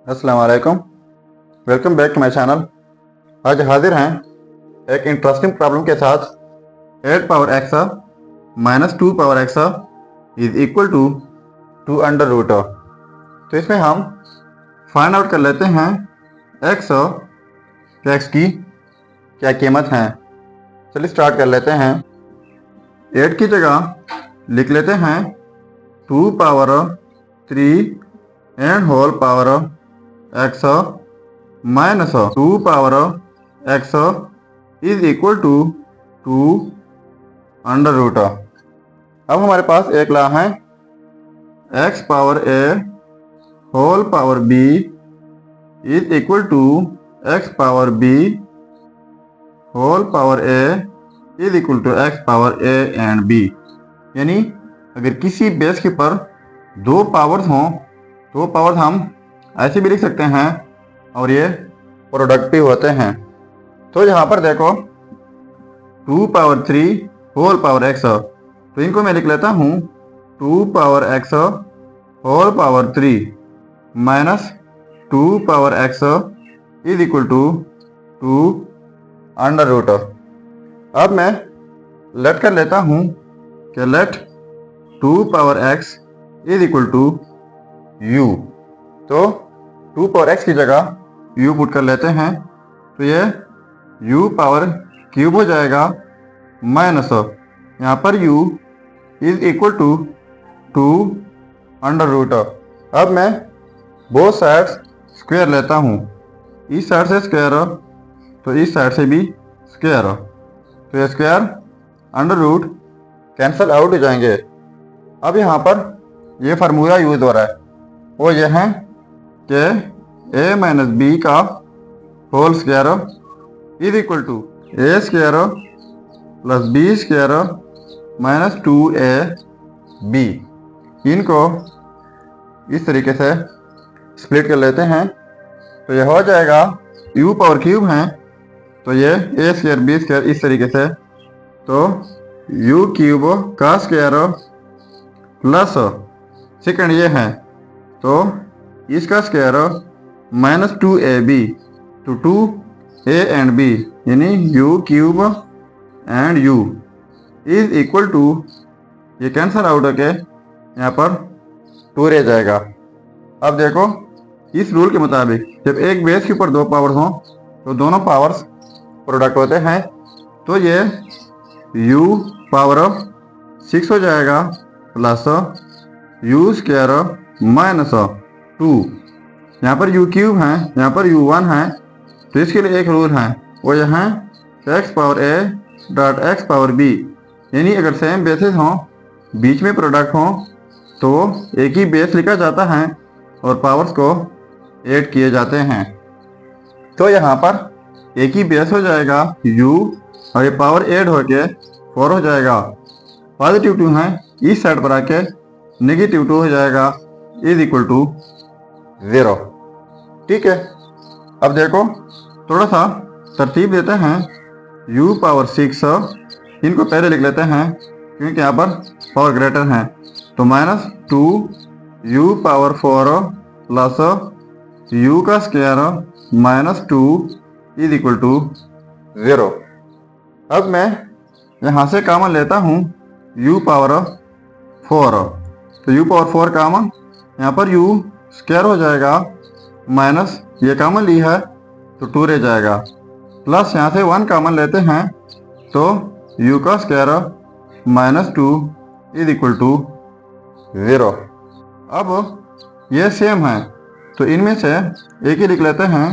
अस्सलाम वालेकुम। Welcome back to my channel. आज हाजिर हैं एक इंटरेस्टिंग प्रॉब्लम के साथ। 8 power x minus 2 power x is equal to 2 under root. तो इसमें हम फाइंड आउट कर लेते हैं एक्स की क्या कीमत है। चलिए स्टार्ट कर लेते हैं। 8 की जगह लिख लेते हैं 2 power 3 and whole power x minus 2 power x is equal to 2 under root. अब हमारे पास एक ला है x power a whole power b is equal to x power b whole power a is equal to x power a and b. यानी अगर किसी base के ऊपर दो पावर्स हों तो पावर्स हम ऐसे भी लिख सकते हैं और ये प्रोडक्टिव होते हैं। तो यहाँ पर देखो 2 पावर 3 होल पावर एक्स, तो इनको मैं लिख लेता हूँ 2 power x whole power 3 minus 2 power x is equal to 2 under root. अब मैं लेट कर लेता हूँ कि let 2 power x is equal to u। तो 2 पावर x की जगह u पुट कर लेते हैं, तो ये u पावर क्यूब हो जाएगा माइनस यहाँ पर u is equal to 2 under root. अब मैं बोथ साइड्स स्क्वायर लेता हूँ, इस साइड से स्क्वायर तो इस साइड से भी स्क्वायर, तो ये square under root cancel out हो जाएंगे। अब यहाँ पर ये फार्मूला यूज हो रहा है, वो ये है कि a माइनस बी का whole square is equal to a square plus b square minus 2a b. इनको इस तरीके से स्प्लिट कर लेते हैं, तो यह हो जाएगा u पावर क्यूब है, तो ये a स्क्वायर बी स्क्वायर इस तरीके से, तो u क्यूब का स्क्वायर प्लस सेकंड ये है तो इसका स्क्वायर माइनस 2ab, तो 2a एंड b यानी u cube and u is equal to, ये कैंसल आउट होके यहाँ पर 2 रह जाएगा। अब देखो इस रूल के मुताबिक जब एक बेस के ऊपर दो पावर्स हों तो दोनों पावर्स प्रोडक्ट होते हैं, तो ये u पावर 6 हो जाएगा प्लस u स्क्वायर माइनस 2, यहाँ पर u क्यूब है, यहाँ पर u1 है, तो इसके लिए एक रूल है, वो यह है x power a dot x power b। यानी अगर सेम बेसिस हों बीच में प्रोडक्ट हों तो एक ही बेस लिखा जाता है और पावर्स को ऐड किए जाते हैं। तो यहाँ पर एक ही बेस हो जाएगा u और ये पावर ऐड होके 4 हो जाएगा। पॉजिटिव 2 है, इस साइड पर आके नेगेटिव 2 हो जाएगा इज इक्वल टू 0। ठीक है, अब देखो थोड़ा सा तरतीब देते हैं। u पावर 6 इनको पहले लिख लेते हैं क्योंकि यहाँ पर पावर ग्रेटर है, तो minus 2 u power 4 plus u का square minus 2 is equal to 0। अब मैं यहाँ से कॉमन लेता हूँ u पावर 4, तो u पावर 4 कॉमन, यहाँ पर u स्क्वायर हो जाएगा माइनस ये कॉमन ली है तो 2 रह जाएगा, प्लस यहाँ से 1 कॉमन लेते हैं तो u का square minus 2 is equal to 0। अब ये सेम है तो इनमें से एक ही लिख लेते हैं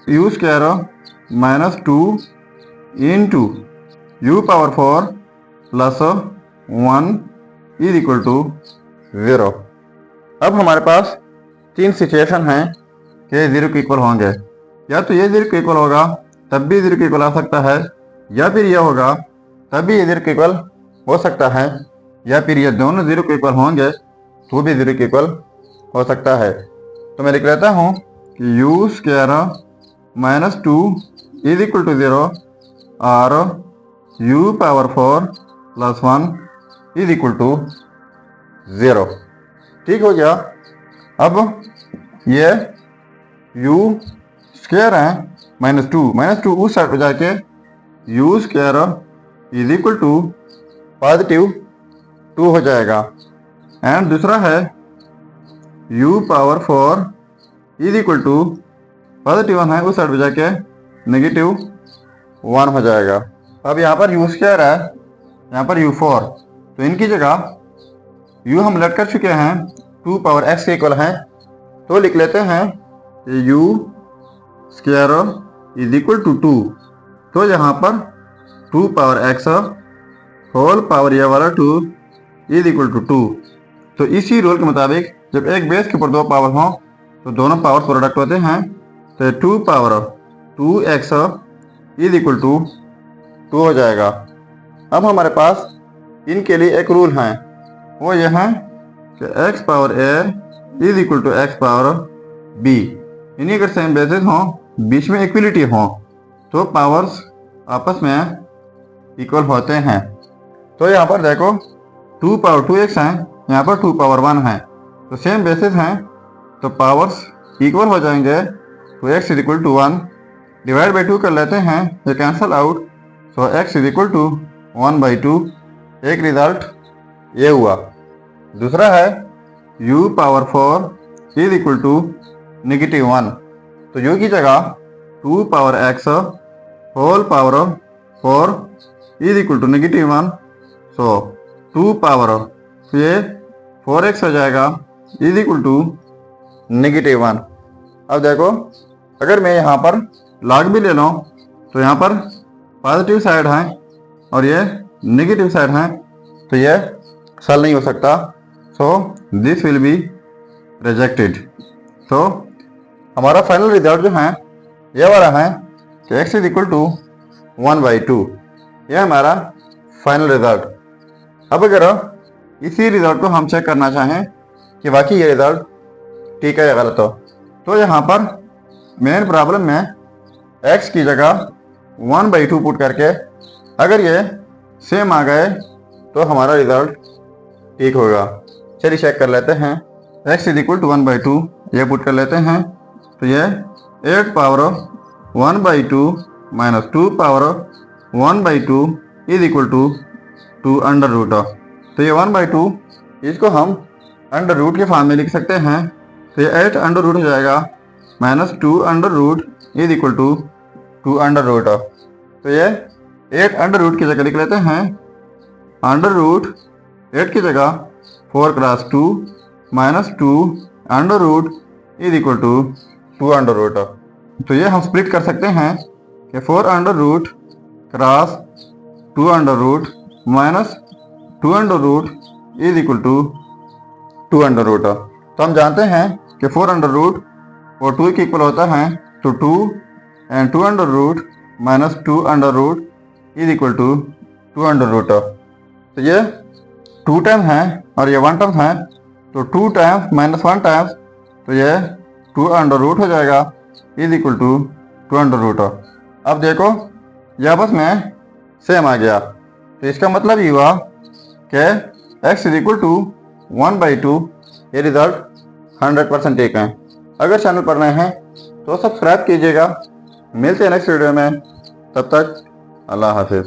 u square minus 2 into u power 4 plus 1 is equal to 0। अब हमारे पास 3 सिचुएशन हैं कि 0 के इक्वल होंगे, या तो ये 0 के इक्वल होगा तब भी 0 के इक्वल आ सकता है, या फिर यह होगा तब भी ये 0 के इक्वल हो सकता है, या फिर ये दोनों 0 के इक्वल होंगे तो भी 0 के इक्वल हो सकता है। तो मैं लिख लेता हूँ कि u square minus 2 is equal to 0 और u power 4 plus 1 is equal to 0। ठीक हो गया। अब ये यू स्क्वायर है -2 उस साइड पर जाके u square is equal to positive 2 हो जाएगा। एंड दूसरा है u power 4 is equal to positive 1 है उस साइड पर जाके -1 हो जाएगा। अब यहाँ पर u स्क्वायर है, यहाँ पर u4, तो इनकी जगह u हम लेट कर चुके हैं 2 पावर x के इक्वल है, तो लिख लेते हैं u square is equal to 2। तो यहाँ पर 2 पावर x होल पावर ये वाला 2 इज इक्वल टू 2। तो इसी रूल के मुताबिक जब एक बेस के ऊपर 2 पावर हों तो दोनों पावर प्रोडक्ट होते हैं। तो 2 power 2x is equal to 2 हो जाएगा। अब हमारे पास इनके लिए एक रूल है, वो ये है कि x power a is equal to x power b। इन्हीं अगर सेम बेसिस हों, बीच में इक्वलिटी हो, तो पावर्स आपस में इक्वल होते हैं। तो यहाँ पर देखो 2 पावर 2x है, यहाँ पर 2 पावर 1 है, तो सेम बेसिस हैं, तो पावर्स इक्वल हो जाएंगे। तो x is equal to 1 divide by 2 कर लेते हैं, ये cancel out, so x is equal to 1/2। एक रिजल्ट ये हुआ। दूसरा है u power 4 is equal to -1, तो u की जगह 2 power x whole power 4 is equal to -1, so 2 power ये 4x हो जाएगा इज इक्वल टू -1। अब देखो अगर मैं यहाँ पर लॉग भी ले लूँ तो यहाँ पर पॉजिटिव साइड है और ये नेगेटिव साइड है, तो ये सॉल्व नहीं हो सकता। So this will be rejected. तो हमारा फाइनल रिजल्ट जो है ये वाला है कि x इज इक्वल टू 1/2। ये हमारा फाइनल रिजल्ट। अब अगर इसी रिजल्ट को हम चेक करना चाहें कि वाकई ये रिजल्ट ठीक है या गलत हो, तो यहाँ पर मेन प्रॉब्लम में x की जगह 1/2 पुट करके अगर ये सेम आ गए तो हमारा रिजल्ट ठीक होगा। चलिए चेक कर लेते हैं। x इज इक्वल टू 1/2 ये पुट कर लेते हैं, तो ये 8 power 1/2 minus 2 power 1/2 is equal to 2 under root. तो ये 1/2 इसको हम अंडर रूट के फॉर्म में लिख सकते हैं, तो ये 8 अंडर रूट हो जाएगा minus 2 under root is equal to 2 under root. तो ये 8 अंडर रूट की जगह लिख लेते हैं, अंडर रूट 8 की जगह 4 cross 2 minus 2 under root is equal to 2 under root. तो ये हम स्प्लिट कर सकते हैं कि 4 under root cross 2 under root minus 2 under root is equal to 2 under root. तो हम जानते हैं कि 4 अंडर रूट और 2 के इक्वल होता है, तो 2 and 2 under root minus 2 under root is equal to 2 under root. तो ये 2 टर्म है और ये 1 टर्म है, तो 2 टाइम्स माइनस 1 टाइम्स, तो ये 2 अंडर रूट हो जाएगा is equal to 2 under root. अब देखो ये आपस में सेम आ गया, तो इसका मतलब ये हुआ कि x इज इक्वल टू 1/2। ये रिजल्ट 100% ठीक है। अगर चैनल पर नए हैं तो सब्सक्राइब कीजिएगा। मिलते हैं नेक्स्ट वीडियो में, तब तक अल्लाह हाफिज़।